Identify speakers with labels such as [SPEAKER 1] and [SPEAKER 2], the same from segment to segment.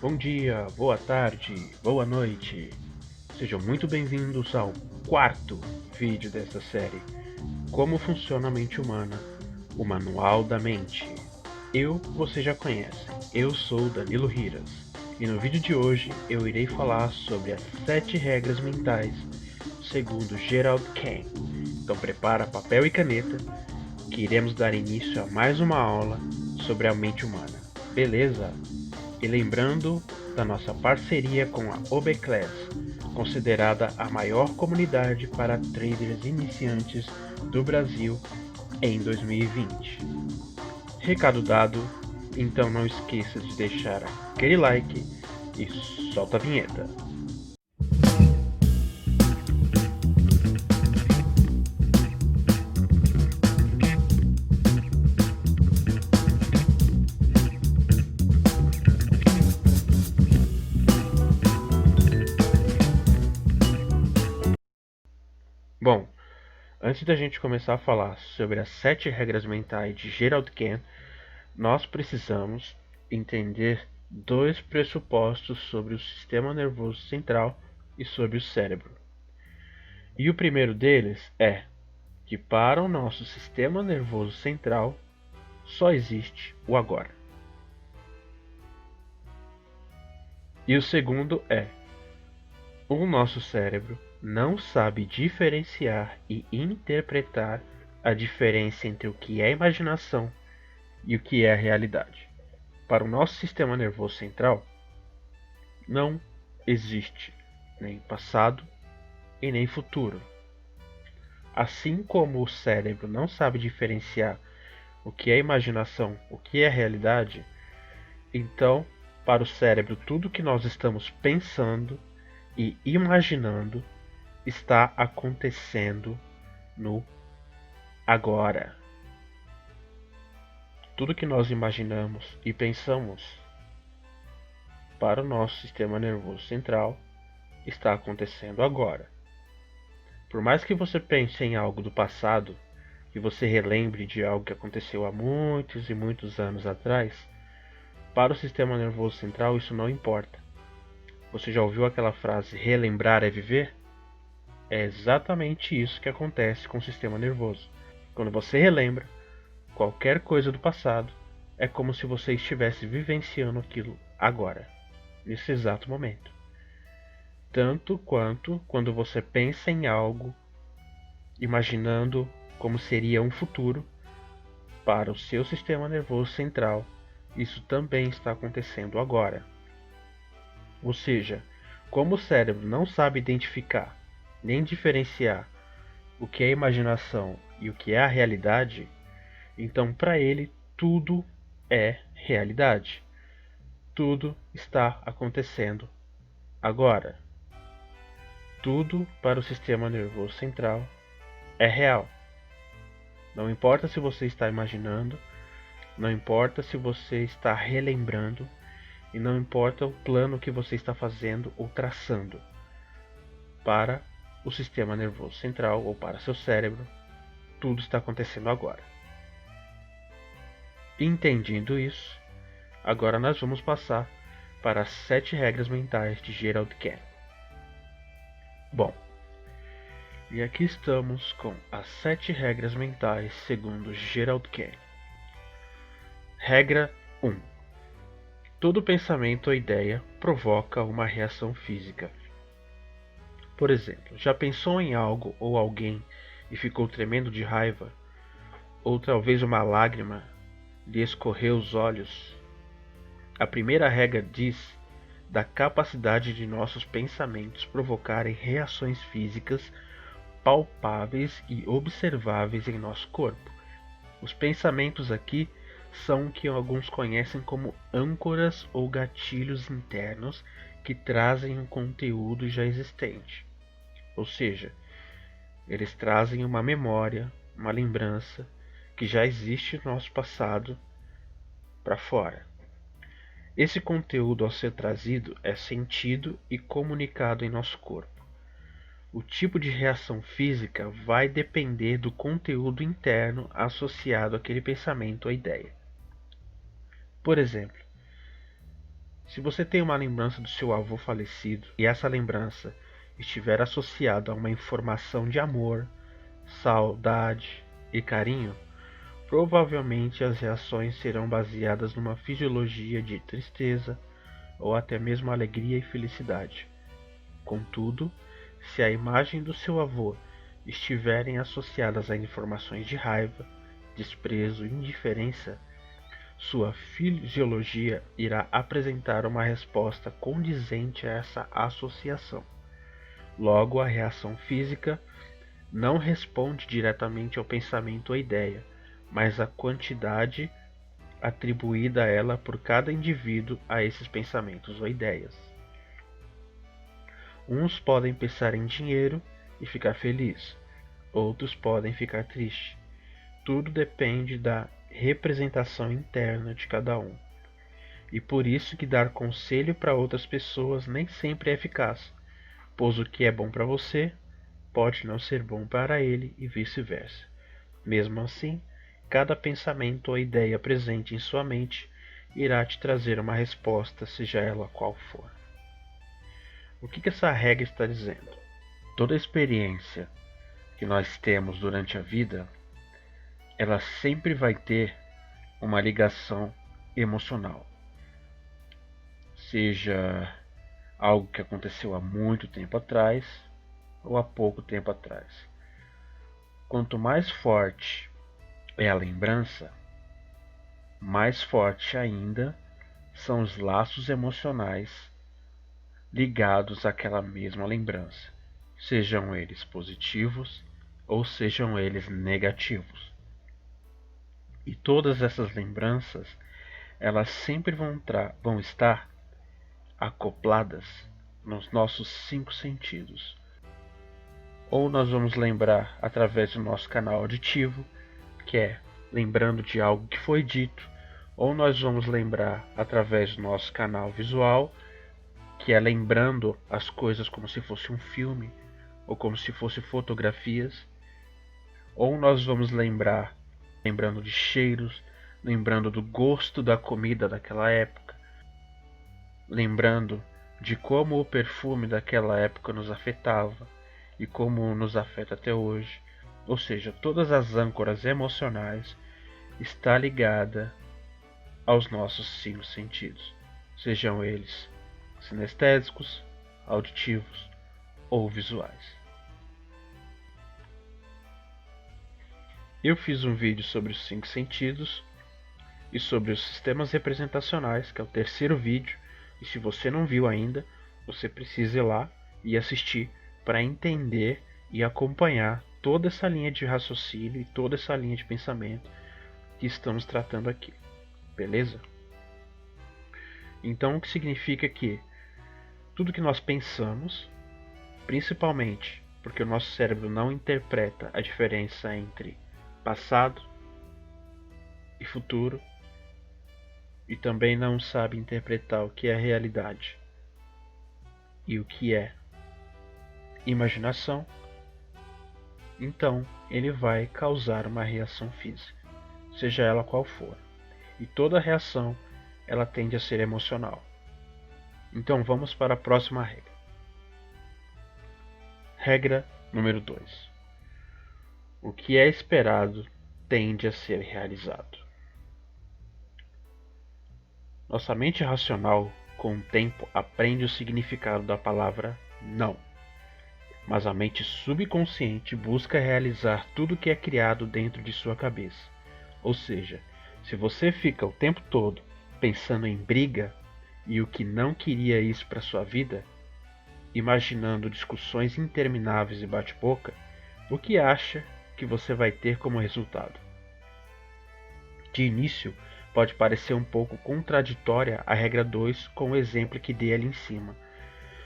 [SPEAKER 1] Bom dia, boa tarde, boa noite. Sejam muito bem-vindos ao quarto vídeo desta série, Como Funciona a Mente Humana, o Manual da Mente. Você já conhece, eu sou Danilo Riras, e no vídeo de hoje eu irei falar sobre as 7 regras mentais, segundo Gerald Kane. Então prepara papel e caneta, que iremos dar início a mais uma aula sobre a mente humana. Beleza? E lembrando da nossa parceria com a OBClass, considerada a maior comunidade para traders iniciantes do Brasil em 2020. Recado dado, então não esqueça de deixar aquele like e solta a vinheta. Bom, antes da gente começar a falar sobre as 7 regras mentais de Gerald Kane, nós precisamos entender 2 pressupostos sobre o sistema nervoso central e sobre o cérebro. E o primeiro deles é que para o nosso sistema nervoso central só existe o agora. E o segundo é: o nosso cérebro não sabe diferenciar e interpretar a diferença entre o que é imaginação e o que é a realidade. Para o nosso sistema nervoso central, não existe nem passado e nem futuro. Assim como o cérebro não sabe diferenciar o que é imaginação, o que é realidade, então, para o cérebro, tudo que nós estamos pensando e imaginando está acontecendo no agora. Tudo que nós imaginamos e pensamos para o nosso sistema nervoso central está acontecendo agora. Por mais que você pense em algo do passado, que você relembre de algo que aconteceu há muitos e muitos anos atrás, para o sistema nervoso central isso não importa. Você já ouviu aquela frase relembrar é viver? É exatamente isso que acontece com o sistema nervoso. Quando você relembra qualquer coisa do passado, é como se você estivesse vivenciando aquilo agora, nesse exato momento. Tanto quanto quando você pensa em algo, imaginando como seria um futuro, para o seu sistema nervoso central, isso também está acontecendo agora. Ou seja, como o cérebro não sabe identificar nem diferenciar o que é imaginação e o que é a realidade, então para ele tudo é realidade. Tudo está acontecendo agora. Tudo para o sistema nervoso central é real. Não importa se você está imaginando, não importa se você está relembrando, e não importa o plano que você está fazendo ou traçando. Para o sistema nervoso central ou para seu cérebro, tudo está acontecendo agora. Entendendo isso, agora nós vamos passar para as 7 regras mentais de Gerald Kane. Bom, e aqui estamos com as 7 regras mentais segundo Gerald Kane. Regra 1. Todo pensamento ou ideia provoca uma reação física. Por exemplo, já pensou em algo ou alguém e ficou tremendo de raiva? Ou talvez uma lágrima lhe escorreu os olhos? A primeira regra diz da capacidade de nossos pensamentos provocarem reações físicas palpáveis e observáveis em nosso corpo. Os pensamentos aqui são o que alguns conhecem como âncoras ou gatilhos internos que trazem um conteúdo já existente. Ou seja, eles trazem uma memória, uma lembrança que já existe no nosso passado para fora. Esse conteúdo, ao ser trazido, é sentido e comunicado em nosso corpo. O tipo de reação física vai depender do conteúdo interno associado àquele pensamento ou ideia. Por exemplo, Se você tem uma lembrança do seu avô falecido e essa lembrança estiver associada a uma informação de amor, saudade e carinho, provavelmente as reações serão baseadas numa fisiologia de tristeza ou até mesmo alegria e felicidade. Contudo, se a imagem do seu avô estiverem associadas a informações de raiva, desprezo e indiferença, sua fisiologia irá apresentar uma resposta condizente a essa associação. Logo, a reação física não responde diretamente ao pensamento ou ideia, mas à quantidade atribuída a ela por cada indivíduo a esses pensamentos ou ideias. Uns podem pensar em dinheiro e ficar feliz, outros podem ficar tristes. Tudo depende da representação interna de cada um. E por isso que dar conselho para outras pessoas nem sempre é eficaz, pois o que é bom para você pode não ser bom para ele e vice-versa. Mesmo assim, cada pensamento ou ideia presente em sua mente irá te trazer uma resposta, seja ela qual for. O que essa regra está dizendo? Toda experiência que nós temos durante a vida, ela sempre vai ter uma ligação emocional. Seja algo que aconteceu há muito tempo atrás ou há pouco tempo atrás. Quanto mais forte é a lembrança, mais forte ainda são os laços emocionais ligados àquela mesma lembrança, sejam eles positivos ou sejam eles negativos. E todas essas lembranças, elas sempre vão estar acopladas nos nossos 5 sentidos. Ou nós vamos lembrar através do nosso canal auditivo, que é lembrando de algo que foi dito, ou nós vamos lembrar através do nosso canal visual, que é lembrando as coisas como se fosse um filme, ou como se fosse fotografias, ou nós vamos lembrando de cheiros, lembrando do gosto da comida daquela época, lembrando de como o perfume daquela época nos afetava e como nos afeta até hoje. Ou seja, todas as âncoras emocionais estão ligadas aos nossos 5 sentidos, sejam eles sinestésicos, auditivos ou visuais. Eu fiz um vídeo sobre os 5 sentidos e sobre os sistemas representacionais, que é o terceiro vídeo, e se você não viu ainda, você precisa ir lá e assistir para entender e acompanhar toda essa linha de raciocínio e toda essa linha de pensamento que estamos tratando aqui, beleza? Então, o que significa que tudo que nós pensamos, principalmente porque o nosso cérebro não interpreta a diferença entre passado e futuro, e também não sabe interpretar o que é realidade e o que é imaginação, então ele vai causar uma reação física, seja ela qual for. E toda reação ela tende a ser emocional. Então vamos para a próxima regra. Regra número 2. O que é esperado tende a ser realizado. Nossa mente racional, com o tempo, aprende o significado da palavra não. Mas a mente subconsciente busca realizar tudo que é criado dentro de sua cabeça. Ou seja, se você fica o tempo todo pensando em briga e o que não queria isso para sua vida, imaginando discussões intermináveis e bate-boca, o que acha que você vai ter como resultado? De início, pode parecer um pouco contraditória a regra 2 com o exemplo que dei ali em cima,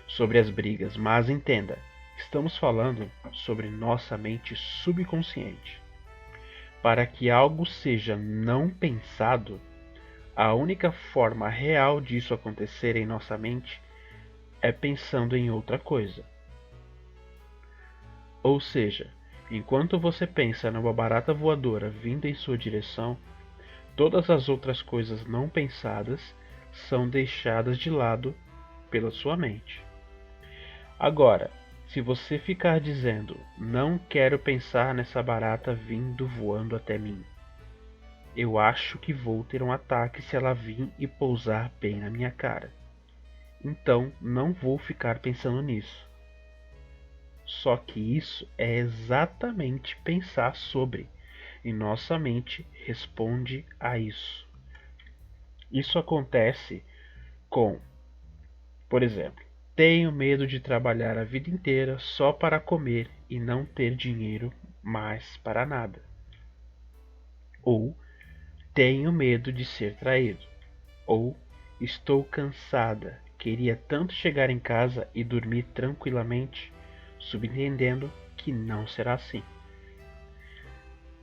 [SPEAKER 1] sobre as brigas, mas entenda, estamos falando sobre nossa mente subconsciente. Para que algo seja não pensado, a única forma real disso acontecer em nossa mente é pensando em outra coisa. Ou seja, enquanto você pensa numa barata voadora vindo em sua direção, todas as outras coisas não pensadas são deixadas de lado pela sua mente. Agora, se você ficar dizendo, não quero pensar nessa barata vindo voando até mim. Eu acho que vou ter um ataque se ela vir e pousar bem na minha cara. Então não vou ficar pensando nisso. Só que isso é exatamente pensar sobre, e nossa mente responde a isso. Isso acontece com, por exemplo, tenho medo de trabalhar a vida inteira só para comer e não ter dinheiro mais para nada. Ou tenho medo de ser traído. Ou estou cansada, queria tanto chegar em casa e dormir tranquilamente, subentendendo que não será assim.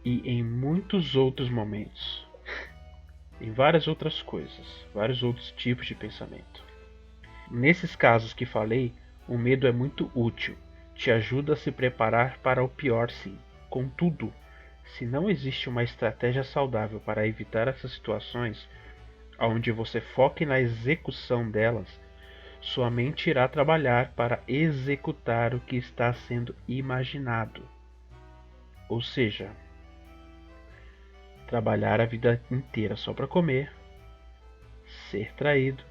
[SPEAKER 1] E em muitos outros momentos, em várias outras coisas, vários outros tipos de pensamento. Nesses casos que falei, o medo é muito útil, te ajuda a se preparar para o pior sim. Contudo, se não existe uma estratégia saudável para evitar essas situações, onde você foque na execução delas, sua mente irá trabalhar para executar o que está sendo imaginado. Ou seja, trabalhar a vida inteira só para comer, ser traído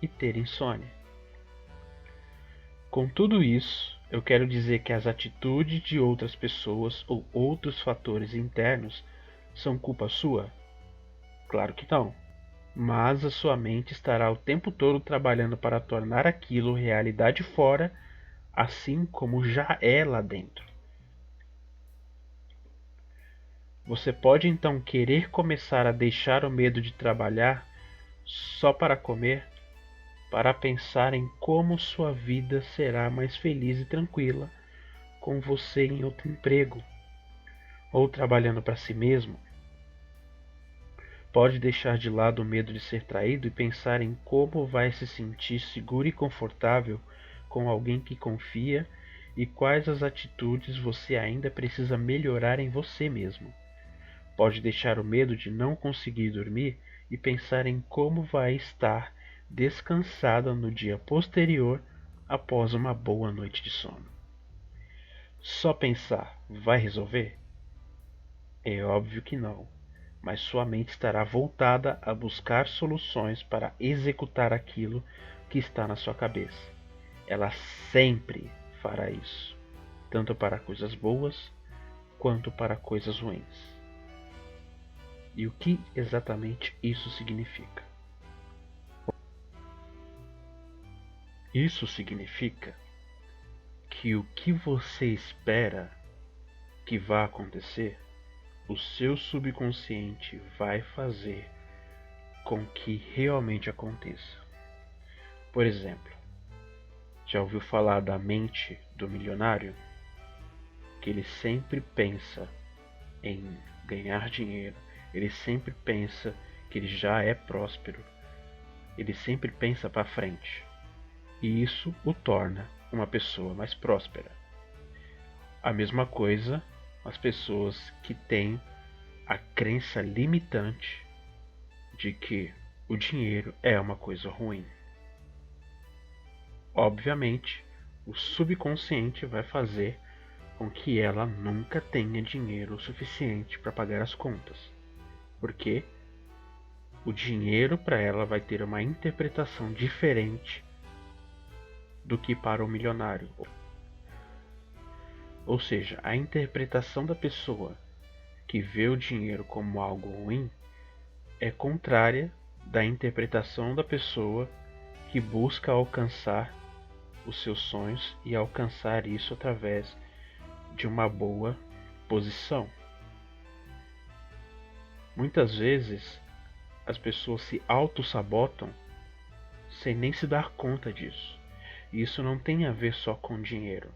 [SPEAKER 1] e ter insônia. Com tudo isso, eu quero dizer que as atitudes de outras pessoas ou outros fatores internos são culpa sua? Claro que não. Mas a sua mente estará o tempo todo trabalhando para tornar aquilo realidade fora, assim como já é lá dentro. Você pode então querer começar a deixar o medo de trabalhar só para comer, para pensar em como sua vida será mais feliz e tranquila com você em outro emprego, ou trabalhando para si mesmo. Pode deixar de lado o medo de ser traído e pensar em como vai se sentir seguro e confortável com alguém que confia e quais as atitudes você ainda precisa melhorar em você mesmo. Pode deixar o medo de não conseguir dormir e pensar em como vai estar descansada no dia posterior após uma boa noite de sono. Só pensar vai resolver? É óbvio que não, mas sua mente estará voltada a buscar soluções para executar aquilo que está na sua cabeça. Ela sempre fará isso, tanto para coisas boas quanto para coisas ruins. E o que exatamente isso significa? Isso significa que o que você espera que vá acontecer, o seu subconsciente vai fazer com que realmente aconteça. Por exemplo, já ouviu falar da mente do milionário? Que ele sempre pensa em ganhar dinheiro, ele sempre pensa que ele já é próspero, ele sempre pensa para frente. E isso o torna uma pessoa mais próspera. A mesma coisa as pessoas que têm a crença limitante de que o dinheiro é uma coisa ruim. Obviamente, o subconsciente vai fazer com que ela nunca tenha dinheiro o suficiente para pagar as contas, porque o dinheiro para ela vai ter uma interpretação diferente do que para o milionário. Ou seja, a interpretação da pessoa que vê o dinheiro como algo ruim é contrária da interpretação da pessoa que busca alcançar os seus sonhos e alcançar isso através de uma boa posição. Muitas vezes as pessoas se auto-sabotam sem nem se dar conta disso. E isso não tem a ver só com dinheiro.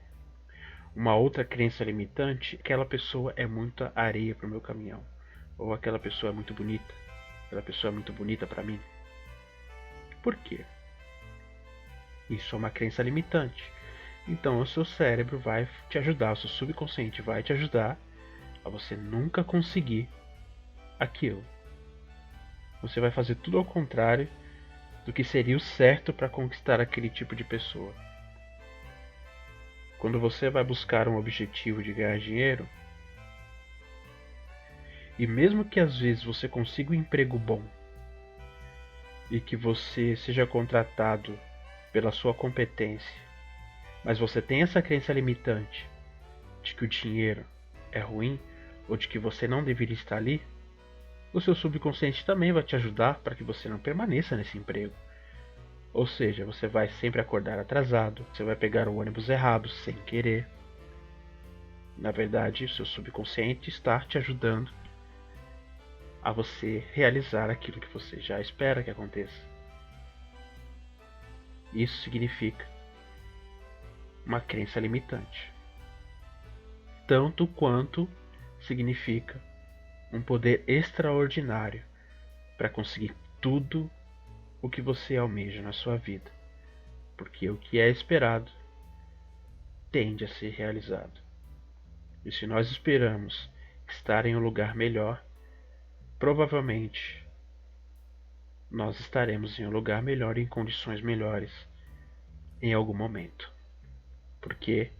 [SPEAKER 1] Uma outra crença limitante é que aquela pessoa é muita areia para o meu caminhão. Ou aquela pessoa é muito bonita. Aquela pessoa é muito bonita para mim. Por quê? Isso é uma crença limitante. Então o seu cérebro vai te ajudar, o seu subconsciente vai te ajudar a você nunca conseguir aquilo. Você vai fazer tudo ao contrário do que seria o certo para conquistar aquele tipo de pessoa. Quando você vai buscar um objetivo de ganhar dinheiro, e mesmo que às vezes você consiga um emprego bom e que você seja contratado pela sua competência, mas você tem essa crença limitante de que o dinheiro é ruim ou de que você não deveria estar ali, o seu subconsciente também vai te ajudar para que você não permaneça nesse emprego. Ou seja, você vai sempre acordar atrasado, você vai pegar o ônibus errado sem querer. Na verdade, o seu subconsciente está te ajudando a você realizar aquilo que você já espera que aconteça. Isso significa uma crença limitante, tanto quanto significa um poder extraordinário para conseguir tudo o que você almeja na sua vida, porque o que é esperado tende a ser realizado. E se nós esperamos estar em um lugar melhor, provavelmente nós estaremos em um lugar melhor, em condições melhores, em algum momento, porque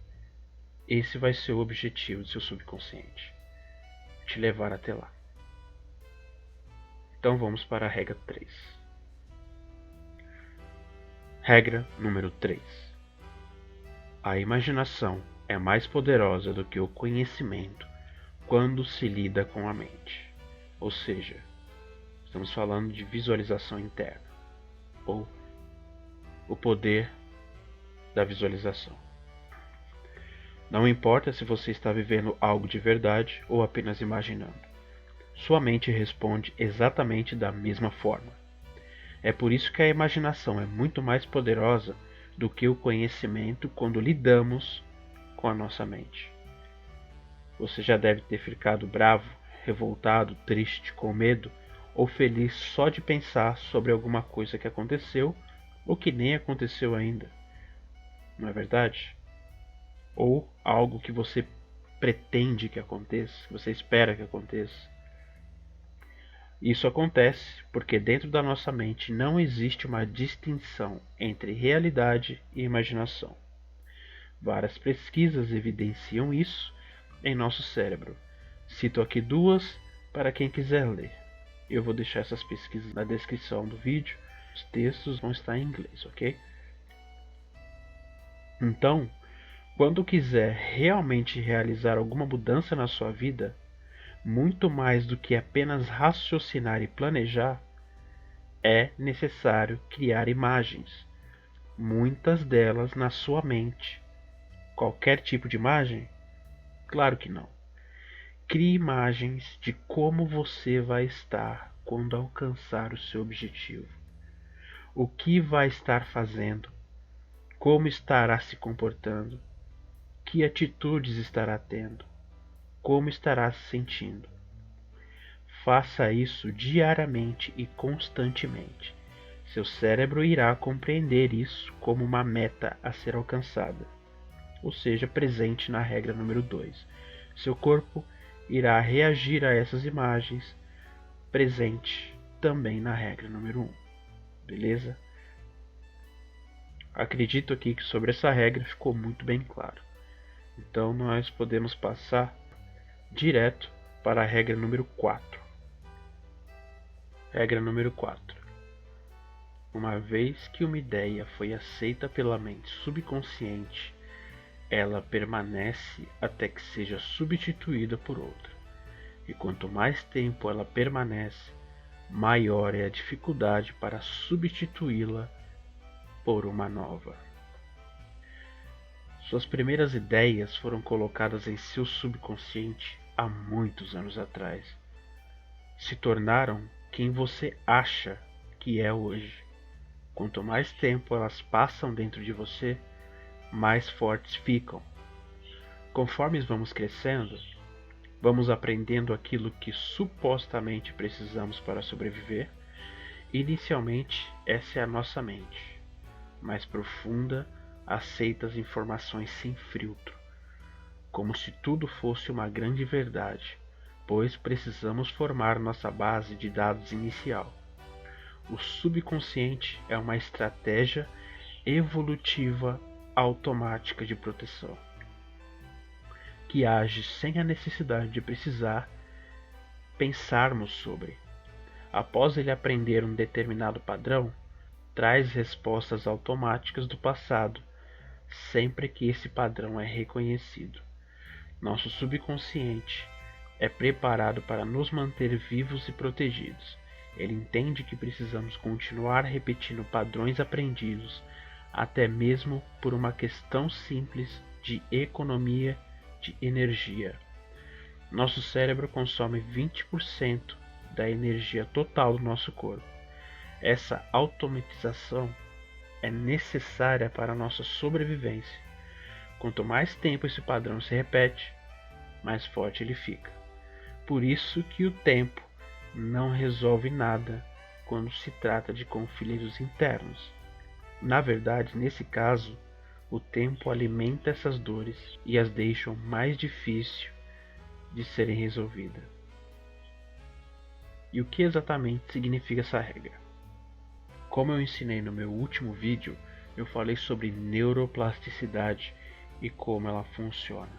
[SPEAKER 1] esse vai ser o objetivo do seu subconsciente, te levar até lá. Então vamos para a regra 3. Regra número 3. A imaginação é mais poderosa do que o conhecimento quando se lida com a mente. Ou seja, estamos falando de visualização interna, ou o poder da visualização. Não importa se você está vivendo algo de verdade ou apenas imaginando. Sua mente responde exatamente da mesma forma. É por isso que a imaginação é muito mais poderosa do que o conhecimento quando lidamos com a nossa mente. Você já deve ter ficado bravo, revoltado, triste, com medo ou feliz só de pensar sobre alguma coisa que aconteceu ou que nem aconteceu ainda. Não é verdade? Ou algo que você pretende que aconteça, que você espera que aconteça. Isso acontece porque dentro da nossa mente não existe uma distinção entre realidade e imaginação. Várias pesquisas evidenciam isso em nosso cérebro. Cito aqui duas para quem quiser ler. Eu vou deixar essas pesquisas na descrição do vídeo. Os textos vão estar em inglês, ok? Então, quando quiser realmente realizar alguma mudança na sua vida, muito mais do que apenas raciocinar e planejar, é necessário criar imagens, muitas delas na sua mente. Qualquer tipo de imagem? Claro que não. Crie imagens de como você vai estar quando alcançar o seu objetivo. O que vai estar fazendo? Como estará se comportando? Que atitudes estará tendo? Como estará se sentindo? Faça isso diariamente e constantemente. Seu cérebro irá compreender isso como uma meta a ser alcançada, ou seja, presente na regra número 2. Seu corpo irá reagir a essas imagens, presente também na regra número 1. Beleza? Acredito aqui que sobre essa regra ficou muito bem claro. Então nós podemos passar direto para a regra número 4. Regra número 4. Uma vez que uma ideia foi aceita pela mente subconsciente, ela permanece até que seja substituída por outra. E quanto mais tempo ela permanece, maior é a dificuldade para substituí-la por uma nova. Suas primeiras ideias foram colocadas em seu subconsciente há muitos anos atrás. Se tornaram quem você acha que é hoje. Quanto mais tempo elas passam dentro de você, mais fortes ficam. Conforme vamos crescendo, vamos aprendendo aquilo que supostamente precisamos para sobreviver. Inicialmente, essa é a nossa mente. Mais profunda, aceita as informações sem filtro, como se tudo fosse uma grande verdade, pois precisamos formar nossa base de dados inicial. O subconsciente é uma estratégia evolutiva automática de proteção, que age sem a necessidade de precisar pensarmos sobre. Após ele aprender um determinado padrão, traz respostas automáticas do passado, sempre que esse padrão é reconhecido. Nosso subconsciente é preparado para nos manter vivos e protegidos. Ele entende que precisamos continuar repetindo padrões aprendidos, até mesmo por uma questão simples de economia de energia. Nosso cérebro consome 20% da energia total do nosso corpo. Essa automatização é necessária para a nossa sobrevivência. Quanto mais tempo esse padrão se repete, mais forte ele fica. Por isso que o tempo não resolve nada quando se trata de conflitos internos. Na verdade, nesse caso, o tempo alimenta essas dores e as deixa mais difíceis de serem resolvidas. E o que exatamente significa essa regra? Como eu ensinei no meu último vídeo, eu falei sobre neuroplasticidade e como ela funciona.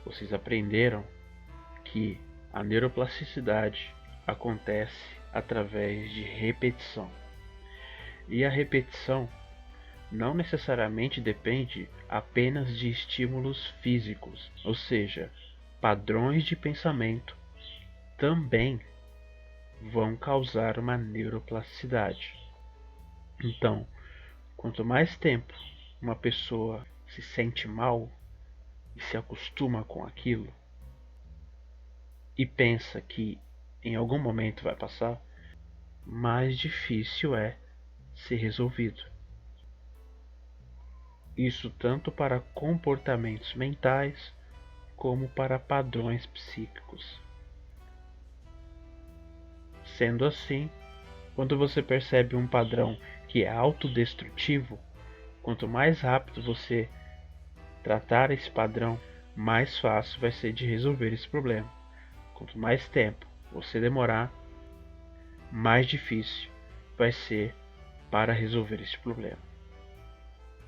[SPEAKER 1] Vocês aprenderam que a neuroplasticidade acontece através de repetição. E a repetição não necessariamente depende apenas de estímulos físicos, ou seja, padrões de pensamento também vão causar uma neuroplasticidade. Então, quanto mais tempo uma pessoa se sente mal e se acostuma com aquilo e pensa que em algum momento vai passar, mais difícil é ser resolvido. Isso tanto para comportamentos mentais como para padrões psíquicos. Sendo assim, quando você percebe um padrão que é autodestrutivo, quanto mais rápido você tratar esse padrão, mais fácil vai ser de resolver esse problema. Quanto mais tempo você demorar, mais difícil vai ser para resolver esse problema.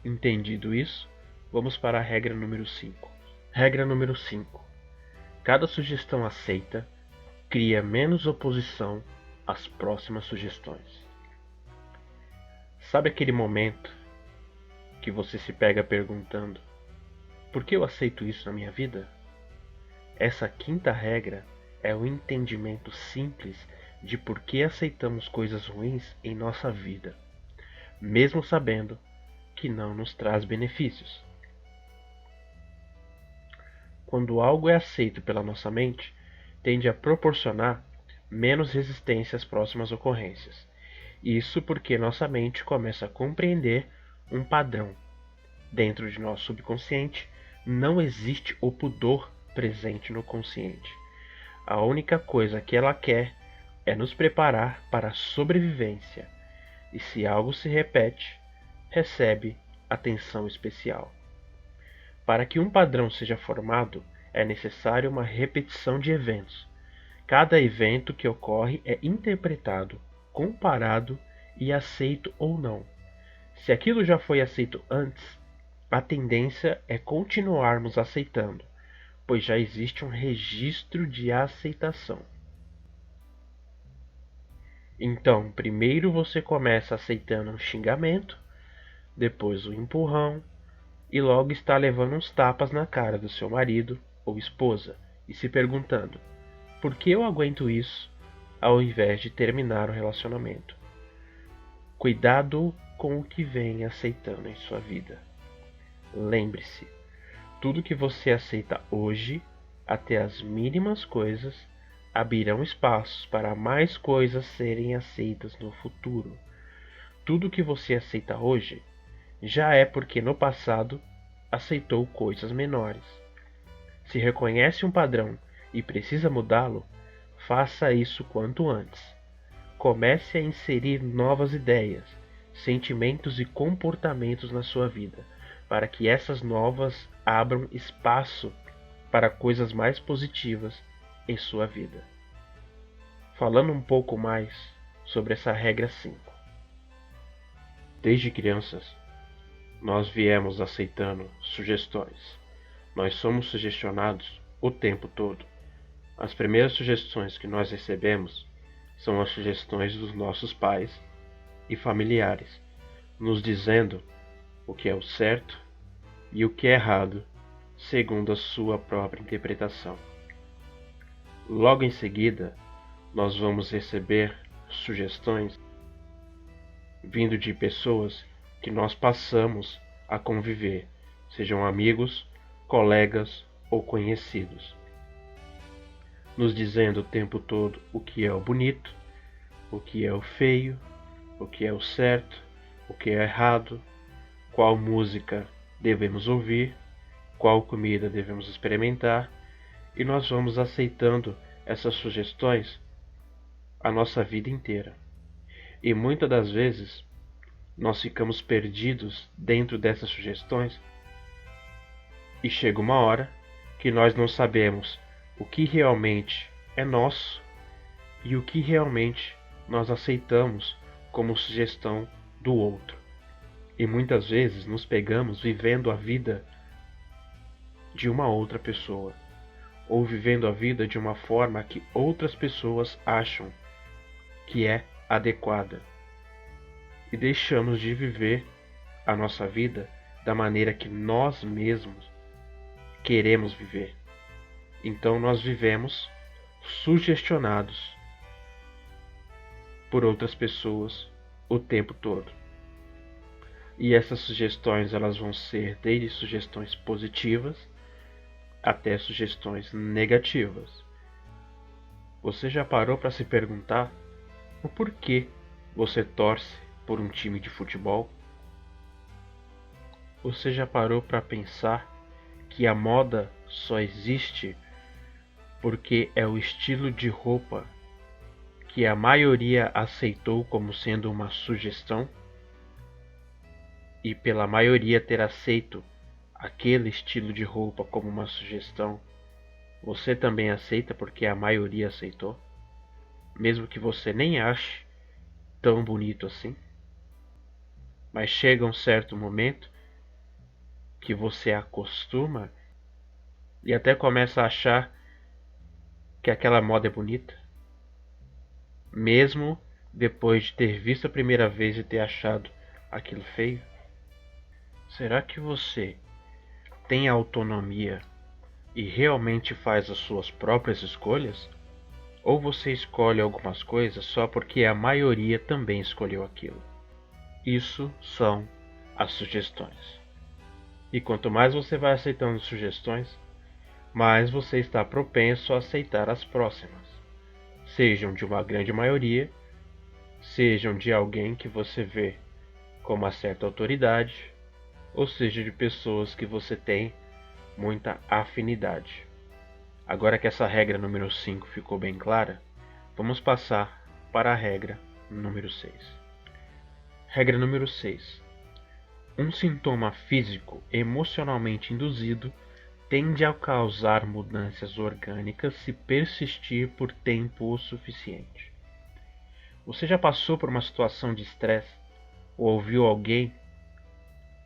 [SPEAKER 1] Entendido isso, vamos para a regra número 5. Regra número 5. Cada sugestão aceita cria menos oposição às próximas sugestões. Sabe aquele momento que você se pega perguntando: por que eu aceito isso na minha vida? Essa quinta regra é o entendimento simples de por que aceitamos coisas ruins em nossa vida, mesmo sabendo que não nos traz benefícios. Quando algo é aceito pela nossa mente, tende a proporcionar menos resistência às próximas ocorrências. Isso porque nossa mente começa a compreender um padrão. Dentro de nosso subconsciente, não existe o pudor presente no consciente. A única coisa que ela quer é nos preparar para a sobrevivência. E se algo se repete, recebe atenção especial. Para que um padrão seja formado, é necessária uma repetição de eventos. Cada evento que ocorre é interpretado, comparado e aceito ou não. Se aquilo já foi aceito antes, a tendência é continuarmos aceitando, pois já existe um registro de aceitação. Então, primeiro você começa aceitando um xingamento, depois o empurrão, e logo está levando uns tapas na cara do seu marido ou esposa e se perguntando: por que eu aguento isso ao invés de terminar o relacionamento? Cuidado com o que vem aceitando em sua vida. Lembre-se, tudo que você aceita hoje, até as mínimas coisas, abrirão espaços para mais coisas serem aceitas no futuro. Tudo que você aceita hoje já é porque no passado aceitou coisas menores. Se reconhece um padrão e precisa mudá-lo, faça isso quanto antes. Comece a inserir novas ideias, sentimentos e comportamentos na sua vida, para que essas novas abram espaço para coisas mais positivas em sua vida. Falando um pouco mais sobre essa regra 5. Desde crianças, nós viemos aceitando sugestões. Nós somos sugestionados o tempo todo. As primeiras sugestões que nós recebemos são as sugestões dos nossos pais e familiares, nos dizendo o que é o certo e o que é errado, segundo a sua própria interpretação. Logo em seguida, nós vamos receber sugestões vindo de pessoas que nós passamos a conviver, sejam amigos, colegas ou conhecidos, nos dizendo o tempo todo o que é o bonito, o que é o feio, o que é o certo, o que é errado, qual música devemos ouvir, qual comida devemos experimentar, e nós vamos aceitando essas sugestões a nossa vida inteira. E muitas das vezes nós ficamos perdidos dentro dessas sugestões e chega uma hora que nós não sabemos o que realmente é nosso e o que realmente nós aceitamos como sugestão do outro. E muitas vezes nos pegamos vivendo a vida de uma outra pessoa, ou vivendo a vida de uma forma que outras pessoas acham que é adequada. E deixamos de viver a nossa vida da maneira que nós mesmos queremos viver. Então nós vivemos sugestionados por outras pessoas o tempo todo. E essas sugestões elas vão ser desde sugestões positivas até sugestões negativas. Você já parou para se perguntar o porquê você torce por um time de futebol? Você já parou para pensar que a moda só existe porque é o estilo de roupa que a maioria aceitou como sendo uma sugestão? E pela maioria ter aceito aquele estilo de roupa como uma sugestão, você também aceita porque a maioria aceitou? Mesmo que você nem ache tão bonito assim? Mas chega um certo momento que você acostuma e até começa a achar que aquela moda é bonita, mesmo depois de ter visto a primeira vez e ter achado aquilo feio. Será que você tem autonomia e realmente faz as suas próprias escolhas? Ou você escolhe algumas coisas só porque a maioria também escolheu aquilo? Isso são as sugestões. E quanto mais você vai aceitando sugestões, mais você está propenso a aceitar as próximas, sejam de uma grande maioria, sejam de alguém que você vê com uma certa autoridade, ou seja de pessoas que você tem muita afinidade. Agora que essa regra número 5 ficou bem clara, vamos passar para a regra número 6. Regra número 6. Um sintoma físico emocionalmente induzido tende a causar mudanças orgânicas se persistir por tempo o suficiente. Você já passou por uma situação de estresse ou ouviu alguém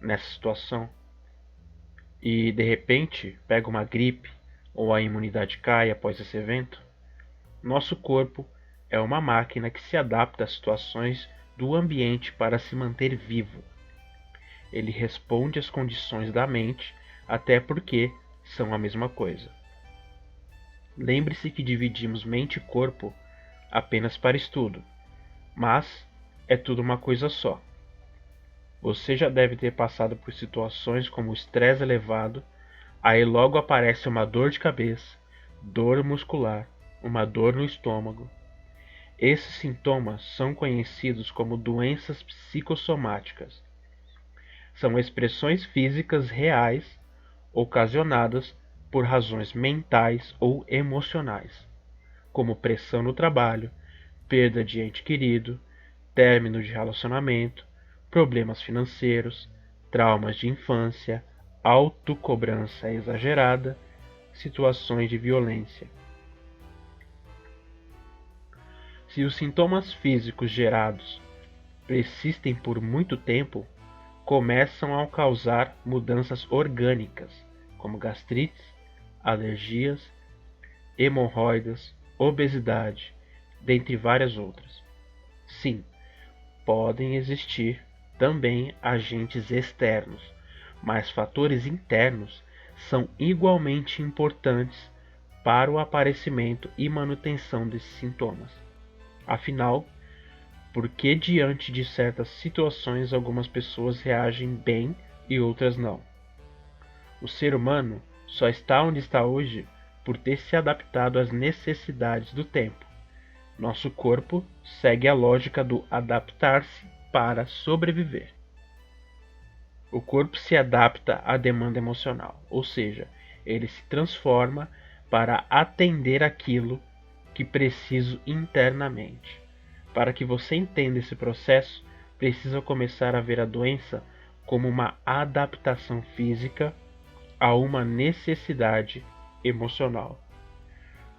[SPEAKER 1] nessa situação e de repente pega uma gripe ou a imunidade cai após esse evento? Nosso corpo é uma máquina que se adapta às situações do ambiente para se manter vivo. Ele responde às condições da mente, até porque são a mesma coisa. Lembre-se que dividimos mente e corpo apenas para estudo, mas é tudo uma coisa só. Você já deve ter passado por situações como estresse elevado, aí logo aparece uma dor de cabeça, dor muscular, uma dor no estômago. Esses sintomas são conhecidos como doenças psicossomáticas. São expressões físicas reais ocasionadas por razões mentais ou emocionais, como pressão no trabalho, perda de ente querido, término de relacionamento, problemas financeiros, traumas de infância, autocobrança exagerada, situações de violência. Se os sintomas físicos gerados persistem por muito tempo, começam a causar mudanças orgânicas, como gastrites, alergias, hemorroidas, obesidade, dentre várias outras. Sim, podem existir também agentes externos, mas fatores internos são igualmente importantes para o aparecimento e manutenção desses sintomas. Afinal, por que diante de certas situações algumas pessoas reagem bem e outras não? O ser humano só está onde está hoje por ter se adaptado às necessidades do tempo. Nosso corpo segue a lógica do adaptar-se para sobreviver. O corpo se adapta à demanda emocional, ou seja, ele se transforma para atender aquilo que preciso internamente. Para que você entenda esse processo, precisa começar a ver a doença como uma adaptação física a uma necessidade emocional.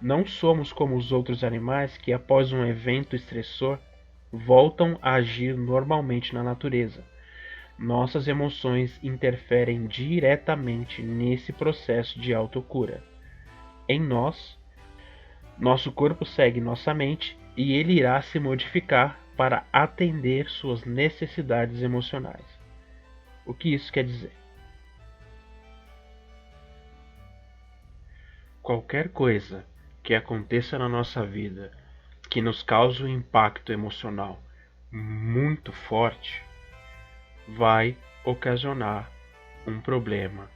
[SPEAKER 1] Não somos como os outros animais que, após um evento estressor, voltam a agir normalmente na natureza. Nossas emoções interferem diretamente nesse processo de autocura. Em nós, nosso corpo segue nossa mente e ele irá se modificar para atender suas necessidades emocionais. O que isso quer dizer? Qualquer coisa que aconteça na nossa vida que nos cause um impacto emocional muito forte vai ocasionar um problema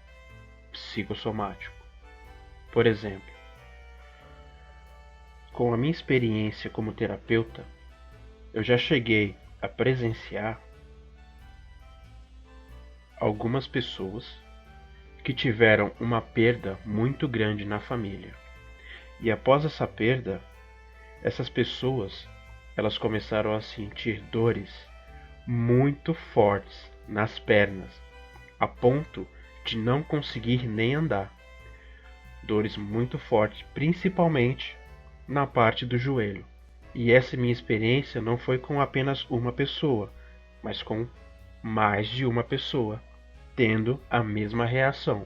[SPEAKER 1] psicossomático. Por exemplo, com a minha experiência como terapeuta, eu já cheguei a presenciar algumas pessoas que tiveram uma perda muito grande na família. E após essa perda, essas pessoas, elas começaram a sentir dores muito fortes nas pernas, a ponto de não conseguir nem andar. Dores muito fortes, principalmente na parte do joelho. E essa minha experiência não foi com apenas uma pessoa, mas com mais de uma pessoa tendo a mesma reação.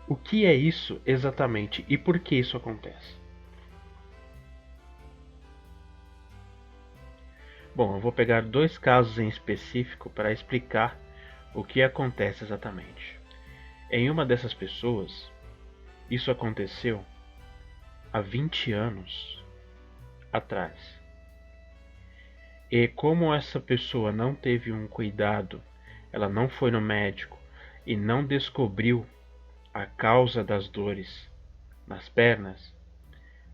[SPEAKER 1] O que é isso exatamente e por que isso acontece? Bom, eu vou pegar dois casos em específico para explicar o que acontece exatamente. Em uma dessas pessoas, isso aconteceu há 20 anos atrás. E como essa pessoa não teve um cuidado, ela não foi no médico e não descobriu a causa das dores nas pernas,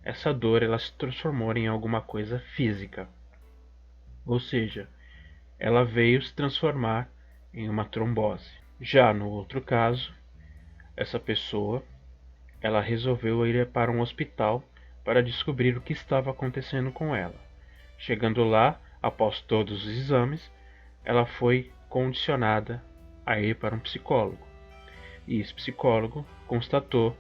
[SPEAKER 1] essa dor ela se transformou em alguma coisa física. Ou seja, ela veio se transformar em uma trombose. Já no outro caso, essa pessoa ela resolveu ir para um hospital para descobrir o que estava acontecendo com ela. Chegando lá, após todos os exames, ela foi condicionada a ir para um psicólogo. E esse psicólogo constatou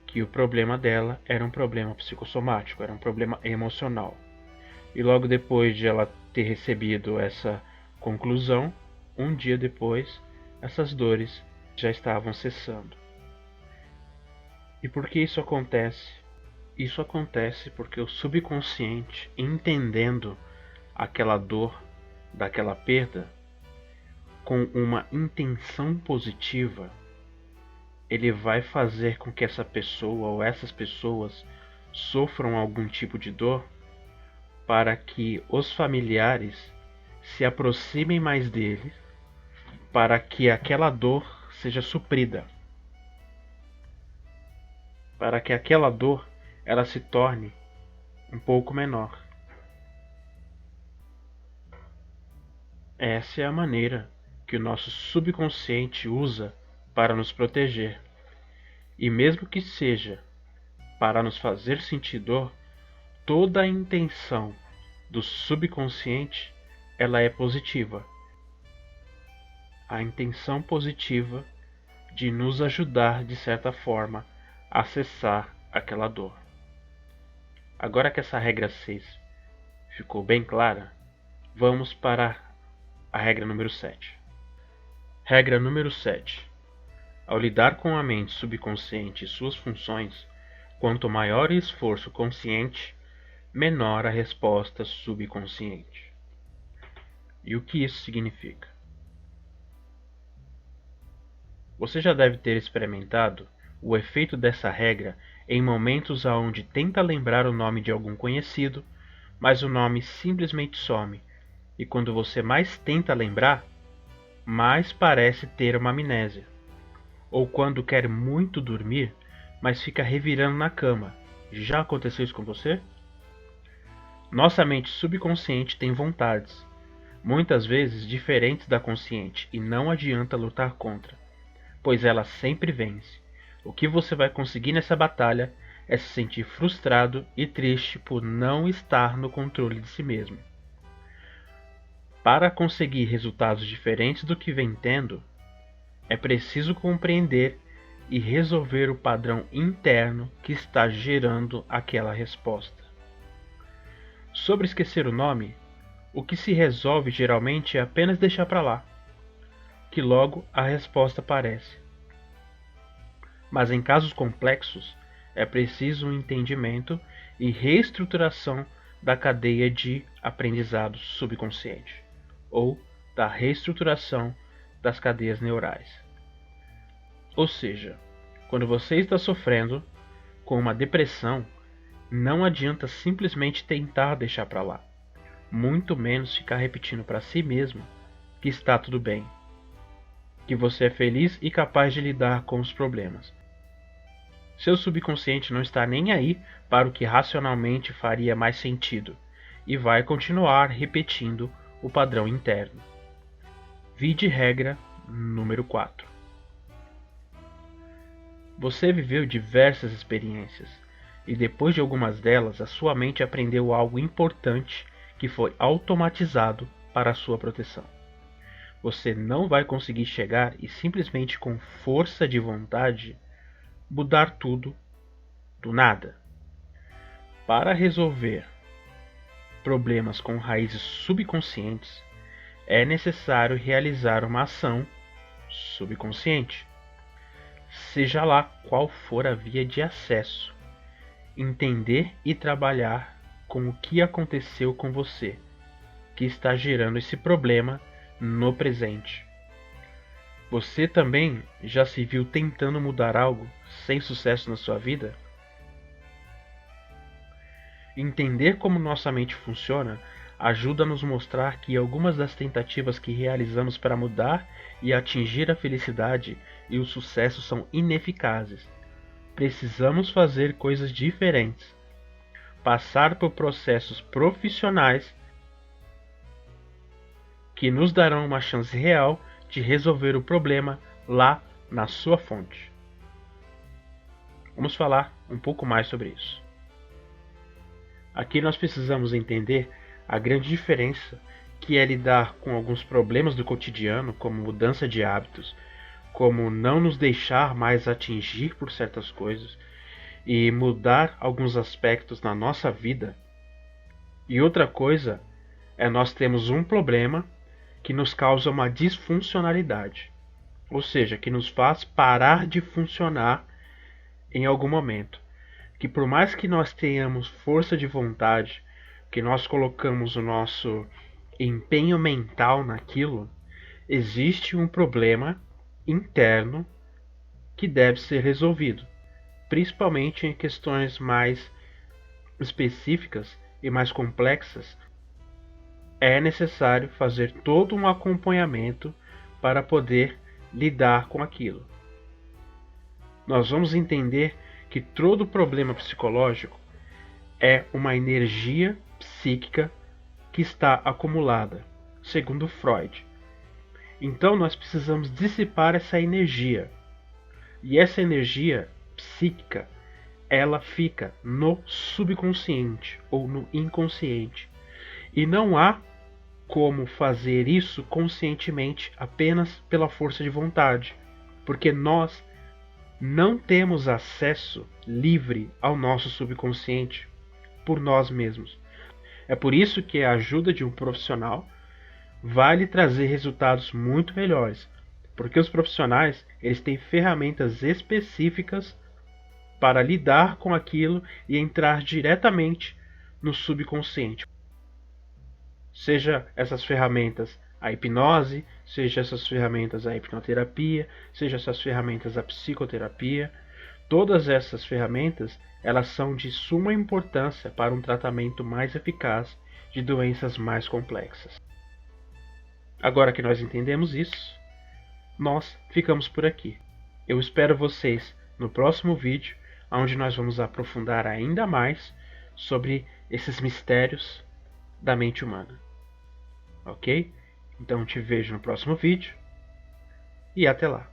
[SPEAKER 1] que o problema dela era um problema psicossomático, era um problema emocional. E logo depois de ela ter recebido essa conclusão, um dia depois, essas dores já estavam cessando. E por que isso acontece? Isso acontece porque o subconsciente, entendendo aquela dor daquela perda, com uma intenção positiva, ele vai fazer com que essa pessoa ou essas pessoas sofram algum tipo de dor para que os familiares se aproximem mais dele, para que aquela dor seja suprida, para que aquela dor ela se torne um pouco menor. Essa é a maneira que o nosso subconsciente usa para nos proteger. E mesmo que seja para nos fazer sentir dor, toda a intenção do subconsciente ela é positiva. A intenção positiva de nos ajudar de certa forma a cessar aquela dor. Agora que essa regra 6 ficou bem clara, vamos para a regra número 7. Regra número 7. Ao lidar com a mente subconsciente e suas funções, quanto maior o esforço consciente, menor a resposta subconsciente. E o que isso significa? Você já deve ter experimentado o efeito dessa regra em momentos onde tenta lembrar o nome de algum conhecido, mas o nome simplesmente some, e quando você mais tenta lembrar, mais parece ter uma amnésia. Ou quando quer muito dormir, mas fica revirando na cama. Já aconteceu isso com você? Nossa mente subconsciente tem vontades, muitas vezes diferentes da consciente, e não adianta lutar contra, pois ela sempre vence. O que você vai conseguir nessa batalha é se sentir frustrado e triste por não estar no controle de si mesmo. Para conseguir resultados diferentes do que vem tendo, é preciso compreender e resolver o padrão interno que está gerando aquela resposta. Sobre esquecer o nome, o que se resolve geralmente é apenas deixar para lá, que logo a resposta aparece. Mas em casos complexos, é preciso um entendimento e reestruturação da cadeia de aprendizado subconsciente, ou da reestruturação das cadeias neurais. Ou seja, quando você está sofrendo com uma depressão, não adianta simplesmente tentar deixar para lá, muito menos ficar repetindo para si mesmo que está tudo bem, que você é feliz e capaz de lidar com os problemas. Seu subconsciente não está nem aí para o que racionalmente faria mais sentido e vai continuar repetindo o padrão interno. Vide regra número 4. Você viveu diversas experiências e depois de algumas delas a sua mente aprendeu algo importante que foi automatizado para a sua proteção. Você não vai conseguir chegar e simplesmente com força de vontade mudar tudo do nada. Para resolver problemas com raízes subconscientes, é necessário realizar uma ação subconsciente, seja lá qual for a via de acesso, entender e trabalhar com o que aconteceu com você, que está gerando esse problema no presente. Você também já se viu tentando mudar algo sem sucesso na sua vida? Entender como nossa mente funciona ajuda a nos mostrar que algumas das tentativas que realizamos para mudar e atingir a felicidade e o sucesso são ineficazes. Precisamos fazer coisas diferentes, passar por processos profissionais que nos darão uma chance real de resolver o problema lá na sua fonte. Vamos falar um pouco mais sobre isso. Aqui nós precisamos entender a grande diferença que é lidar com alguns problemas do cotidiano, como mudança de hábitos, como não nos deixar mais atingir por certas coisas e mudar alguns aspectos na nossa vida. E outra coisa é nós temos um problema que nos causa uma disfuncionalidade, ou seja, que nos faz parar de funcionar em algum momento, que por mais que nós tenhamos força de vontade, que nós colocamos o nosso empenho mental naquilo, existe um problema interno que deve ser resolvido, principalmente em questões mais específicas e mais complexas. É necessário fazer todo um acompanhamento para poder lidar com aquilo. Nós vamos entender que todo problema psicológico é uma energia psíquica que está acumulada, segundo Freud. Então nós precisamos dissipar essa energia. E essa energia psíquica, ela fica no subconsciente ou no inconsciente. E não há como fazer isso conscientemente apenas pela força de vontade, porque nós não temos acesso livre ao nosso subconsciente. por nós mesmos. É por isso que a ajuda de um profissional vai lhe trazer resultados muito melhores, porque os profissionais eles têm ferramentas específicas para lidar com aquilo e entrar diretamente no subconsciente. Seja essas ferramentas a hipnose, seja essas ferramentas a hipnoterapia, seja essas ferramentas a psicoterapia, todas essas ferramentas elas são de suma importância para um tratamento mais eficaz de doenças mais complexas. Agora que nós entendemos isso, nós ficamos por aqui. Eu espero vocês no próximo vídeo, onde nós vamos aprofundar ainda mais sobre esses mistérios da mente humana. Ok? Então te vejo no próximo vídeo e até lá.